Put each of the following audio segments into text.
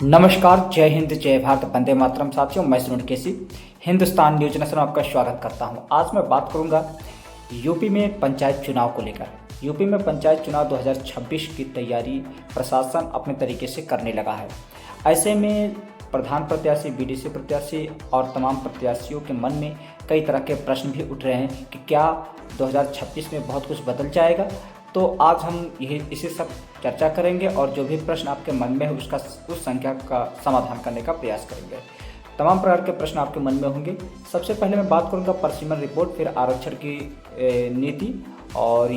नमस्कार, जय हिंद, जय भारत, वंदे मातरम। साथियों, मैं सुनील केसी हिंदुस्तान न्यूज नेशन में आपका स्वागत करता हूं। आज मैं बात करूंगा यूपी में पंचायत चुनाव को लेकर। यूपी में पंचायत चुनाव 2026 की तैयारी प्रशासन अपने तरीके से करने लगा है। ऐसे में प्रधान प्रत्याशी, बीडीसी प्रत्याशी और तमाम प्रत्याशियों के मन में कई तरह के प्रश्न भी उठ रहे हैं कि क्या 2026 में बहुत कुछ बदल जाएगा। तो आज हम इसी सब चर्चा करेंगे और जो भी प्रश्न आपके मन में है उसका उस संख्या का समाधान करने का प्रयास करेंगे। तमाम प्रकार के प्रश्न आपके मन में होंगे। सबसे पहले मैं बात करूंगा परसिमन रिपोर्ट, फिर आरक्षण की नीति और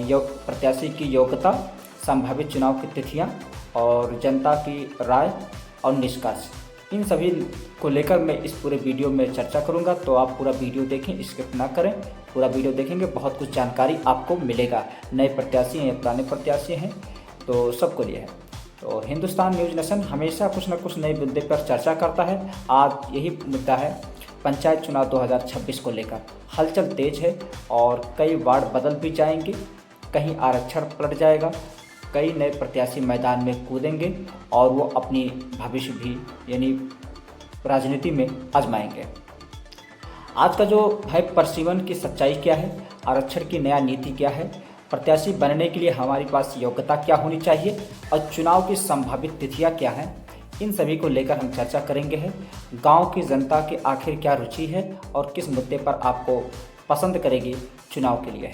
प्रत्याशी की योग्यता, संभावित चुनाव की तिथियां और जनता की राय और निष्कर्ष। इन सभी को लेकर मैं इस पूरे वीडियो में चर्चा करूंगा, तो आप पूरा वीडियो देखें, स्किप ना करें। पूरा वीडियो देखेंगे, बहुत कुछ जानकारी आपको मिलेगा। नए प्रत्याशी हैं या पुराने प्रत्याशी हैं, तो सबको लिए है। तो हिंदुस्तान न्यूज नेशन हमेशा कुछ न कुछ नए मुद्दे पर चर्चा करता है। आज यही मुद्दा है, पंचायत चुनाव 2026 को लेकर हलचल तेज है और कई वार्ड बदल भी जाएंगे, कहीं आरक्षण पलट जाएगा, कई नए प्रत्याशी मैदान में कूदेंगे और वो अपनी भविष्य भी यानी राजनीति में आजमाएंगे। आज का जो है परसिमन की सच्चाई क्या है, आरक्षण की नया नीति क्या है, प्रत्याशी बनने के लिए हमारे पास योग्यता क्या होनी चाहिए और चुनाव की संभावित तिथियां क्या हैं, इन सभी को लेकर हम चर्चा करेंगे। गांव की जनता की आखिर क्या रुचि है और किस मुद्दे पर आपको पसंद करेगी चुनाव के लिए।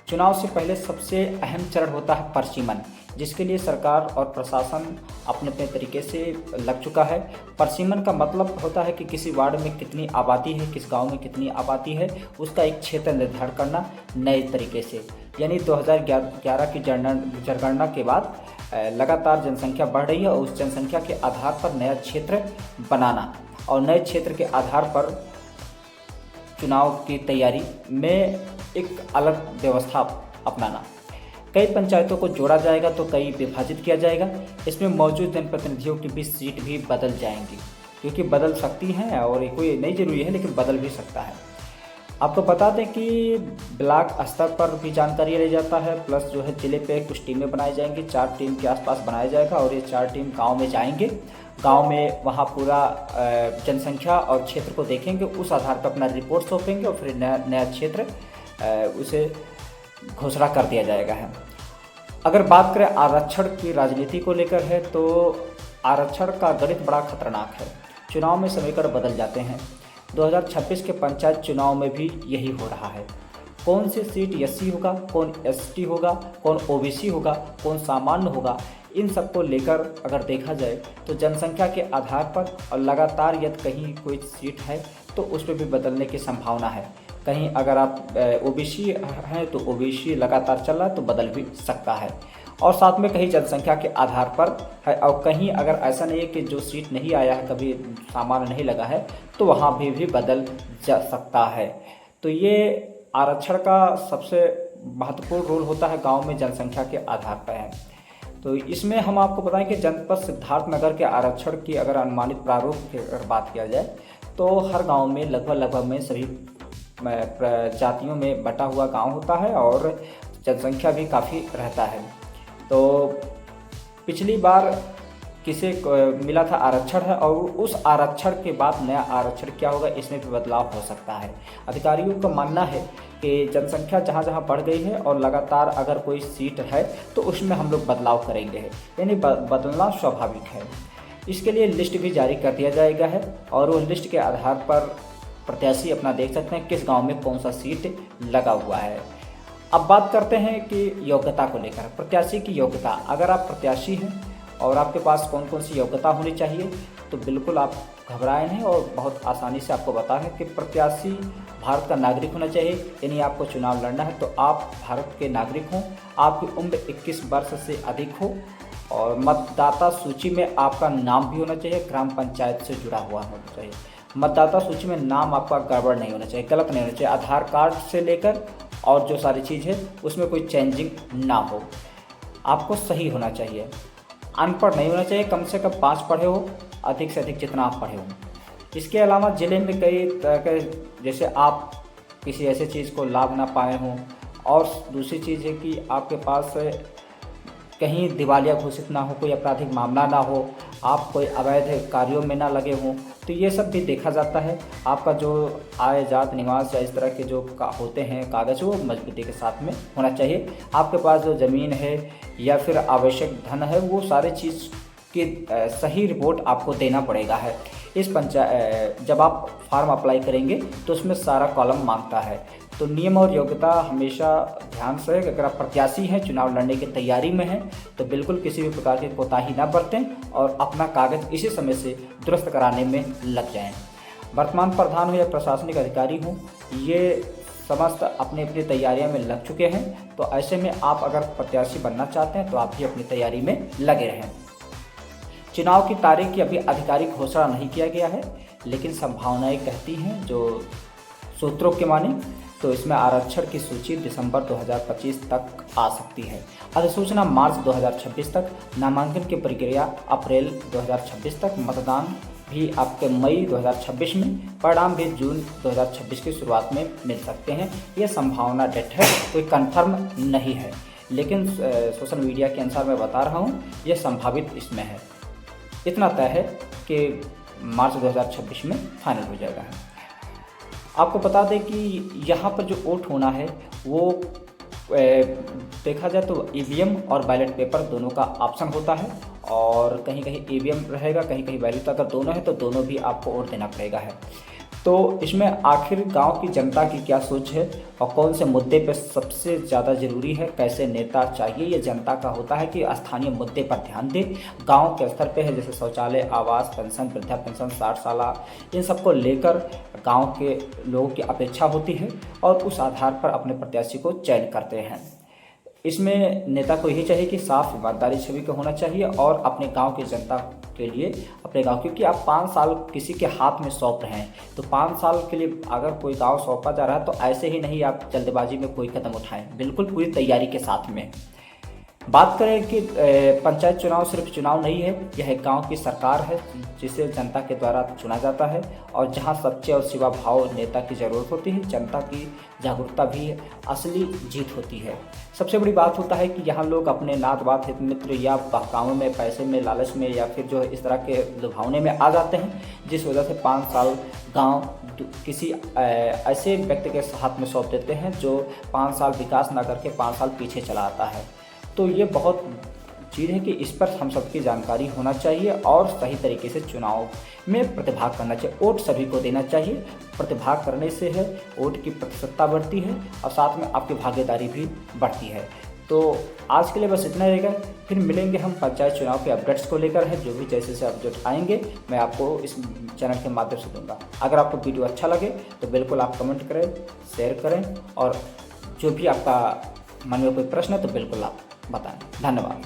चुनाव से पहले सबसे अहम चरण होता है परसिमन, जिसके लिए सरकार और प्रशासन अपने अपने तरीके से लग चुका है। परसिमन का मतलब होता है कि किसी वार्ड में कितनी आबादी है, किस गांव में कितनी आबादी है, उसका एक क्षेत्र निर्धारण करना नए तरीके से। यानी 2011 की जनगणना के बाद लगातार जनसंख्या बढ़ रही है और उस जनसंख्या के आधार पर नया क्षेत्र बनाना और नए क्षेत्र के आधार पर चुनाव की तैयारी में एक अलग व्यवस्था अपनाना। कई पंचायतों को जोड़ा जाएगा तो कई विभाजित किया जाएगा। इसमें मौजूद जनप्रतिनिधियों की भी सीट भी बदल जाएंगी, क्योंकि बदल सकती हैं और कोई नहीं जरूरी है, लेकिन बदल भी सकता है। आपको बता दें कि ब्लॉक स्तर पर भी जानकारी ले जाता है, प्लस जो है जिले पे कुछ टीमें बनाई जाएंगी, 4 टीम के आसपास बनाया जाएगा और ये 4 टीम गांव में जाएंगे। गांव में वहां पूरा जनसंख्या और क्षेत्र को देखेंगे, उस आधार पर अपना रिपोर्ट सौंपेंगे और फिर नया क्षेत्र उसे घोषणा कर दिया जाएगा है। अगर बात करें आरक्षण की राजनीति को लेकर है, तो आरक्षण का गणित बड़ा खतरनाक है। चुनाव में समीकरण बदल जाते हैं। 2026 के पंचायत चुनाव में भी यही हो रहा है। कौन सी सीट एससी होगा, कौन एसटी होगा, कौन ओबीसी होगा, कौन सामान्य होगा, इन सब को लेकर अगर देखा जाए तो जनसंख्या के आधार पर और लगातार यदि कहीं कोई सीट है तो उस पर भी बदलने की संभावना है। कहीं अगर आप ओबीसी हैं तो ओबीसी लगातार चल रहा है तो बदल भी सकता है। और साथ में कहीं जनसंख्या के आधार पर है और कहीं अगर ऐसा नहीं है कि जो सीट नहीं आया है, कभी सामान्य नहीं लगा है, तो वहाँ भी बदल जा सकता है। तो ये आरक्षण का सबसे महत्वपूर्ण रोल होता है, गांव में जनसंख्या के आधार पर है। तो इसमें हम आपको बताएं कि जनपद सिद्धार्थनगर के आरक्षण की अगर अनुमानित प्रारूप की अगर बात किया जाए तो हर गाँव में लगभग में सभी जातियों में बटा हुआ गांव होता है और जनसंख्या भी काफ़ी रहता है। तो पिछली बार किसे मिला था आरक्षण है और उस आरक्षण के बाद नया आरक्षण क्या होगा, इसमें भी बदलाव हो सकता है। अधिकारियों का मानना है कि जनसंख्या जहाँ जहाँ बढ़ गई है और लगातार अगर कोई सीट है तो उसमें हम लोग बदलाव करेंगे, यानी बदलना स्वाभाविक है। इसके लिए लिस्ट भी जारी कर दिया जाएगा है और उस लिस्ट के आधार पर प्रत्याशी अपना देख सकते हैं किस गांव में कौन सा सीट लगा हुआ है। अब बात करते हैं कि योग्यता को लेकर, प्रत्याशी की योग्यता। अगर आप प्रत्याशी हैं और आपके पास कौन कौन सी योग्यता होनी चाहिए, तो बिल्कुल आप घबराए नहीं और बहुत आसानी से आपको बता है कि प्रत्याशी भारत का नागरिक होना चाहिए। यानी आपको चुनाव लड़ना है तो आप भारत के नागरिक हों, आपकी उम्र 21 वर्ष से अधिक हो और मतदाता सूची में आपका नाम भी होना चाहिए, ग्राम पंचायत से जुड़ा हुआ होना चाहिए। मतदाता सूची में नाम आपका गड़बड़ नहीं होना चाहिए, गलत नहीं होना चाहिए। आधार कार्ड से लेकर और जो सारी चीज़ है उसमें कोई चेंजिंग ना हो। आपको सही होना चाहिए, अनपढ़ नहीं होना चाहिए, कम से कम 5 पढ़े हो, अधिक से अधिक जितना आप पढ़े हो। इसके अलावा ज़िले में कई तरह के, जैसे आप किसी ऐसे चीज़ को लाभ ना पाए हों, और दूसरी चीज़ है कि आपके पास कहीं दिवालिया घोषित ना हो, कोई आपराधिक मामला ना हो, आप कोई अवैध कार्यों में ना लगे हों, तो ये सब भी देखा जाता है। आपका जो आय, जात, निवास या इस तरह के जो होते हैं कागज़, वो मजबूती के साथ में होना चाहिए। आपके पास जो ज़मीन है या फिर आवश्यक धन है, वो सारे चीज़ की सही रिपोर्ट आपको देना पड़ेगा है। जब आप फॉर्म अप्लाई करेंगे तो उसमें सारा कॉलम मांगता है। तो नियम और योग्यता हमेशा ध्यान से, अगर आप प्रत्याशी हैं, चुनाव लड़ने की तैयारी में हैं, तो बिल्कुल किसी भी प्रकार की कोताही ना बरतें और अपना कागज़ इसी समय से दुरुस्त कराने में लग जाएं। वर्तमान प्रधान हो या प्रशासनिक अधिकारी हो, ये समस्त अपनी अपनी तैयारियों में लग चुके हैं। तो ऐसे में आप अगर प्रत्याशी बनना चाहते हैं तो आप भी अपनी तैयारी में लगे रहें। चुनाव की तारीख की अभी आधिकारिक घोषणा नहीं किया गया है, लेकिन संभावनाएं कहती हैं जो सूत्रों के माने तो इसमें आरक्षण की सूची दिसंबर 2025 तक आ सकती है। अधिसूचना मार्च 2026 तक, नामांकन की प्रक्रिया अप्रैल 2026 तक, मतदान भी आपके मई 2026 में, परिणाम भी जून 2026 की शुरुआत में मिल सकते हैं। ये संभावना डेट है, कोई कंफर्म नहीं है, लेकिन सोशल मीडिया के अनुसार मैं बता रहा हूँ, ये संभावित इसमें है। इतना तय है कि मार्च 2026 में फाइनल हो जाएगा। आपको बता दें कि यहाँ पर जो वोट होना है वो देखा जाए तो ईवीएम और बैलेट पेपर दोनों का ऑप्शन होता है, और कहीं कहीं ईवीएम रहेगा, कहीं कहीं बैलेट। अगर दोनों है तो दोनों भी आपको वोट देना पड़ेगा है। तो इसमें आखिर गांव की जनता की क्या सोच है और कौन से मुद्दे पर सबसे ज़्यादा ज़रूरी है, कैसे नेता चाहिए, ये जनता का होता है कि स्थानीय मुद्दे पर ध्यान दे। गांव के स्तर पे है, जैसे शौचालय, आवास, पेंशन, वृद्धा पेंशन, 60 साल, इन सबको लेकर गांव के लोगों की अपेक्षा होती है और उस आधार पर अपने प्रत्याशी को चयन करते हैं। इसमें नेता को यही चाहिए कि साफ ईमानदारी छवि का होना चाहिए और अपने गांव की जनता के लिए, अपने गांव, क्योंकि आप 5 साल किसी के हाथ में सौंप रहे हैं, तो 5 साल के लिए अगर कोई गांव सौंपा जा रहा है तो ऐसे ही नहीं आप जल्दबाजी में कोई कदम उठाएं, बिल्कुल पूरी तैयारी के साथ में। बात करें कि पंचायत चुनाव सिर्फ चुनाव नहीं है, यह एक गांव की सरकार है जिसे जनता के द्वारा चुना जाता है, और जहां सच्चे और सेवा भाव नेता की ज़रूरत होती है, जनता की जागरूकता भी असली जीत होती है। सबसे बड़ी बात होता है कि यहाँ लोग अपने नात बात हित मित्र या बहकावे में, पैसे में, लालच में या फिर जो इस तरह के लुभावने में आ जाते हैं, जिस वजह से 5 साल गाँव किसी ऐसे व्यक्ति के हाथ में सौंप देते हैं जो 5 साल विकास ना करके 5 साल पीछे चला आता है। तो ये बहुत चीज़ है कि इस पर हम सबकी जानकारी होना चाहिए और सही तरीके से चुनाव में प्रतिभाग करना चाहिए। वोट सभी को देना चाहिए, प्रतिभाग करने से है वोट की प्रतिशतता बढ़ती है और साथ में आपकी भागीदारी भी बढ़ती है। तो आज के लिए बस इतना रहेगा, फिर मिलेंगे हम पंचायत चुनाव के अपडेट्स को लेकर है, जो भी जैसे अपडेट आएंगे मैं आपको इस चैनल के माध्यम से दूंगा। अगर आपको वीडियो अच्छा लगे तो बिल्कुल आप कमेंट करें, शेयर करें, और जो भी आपका मन में कोई प्रश्न है तो बिल्कुल आप बताएं। धन्यवाद।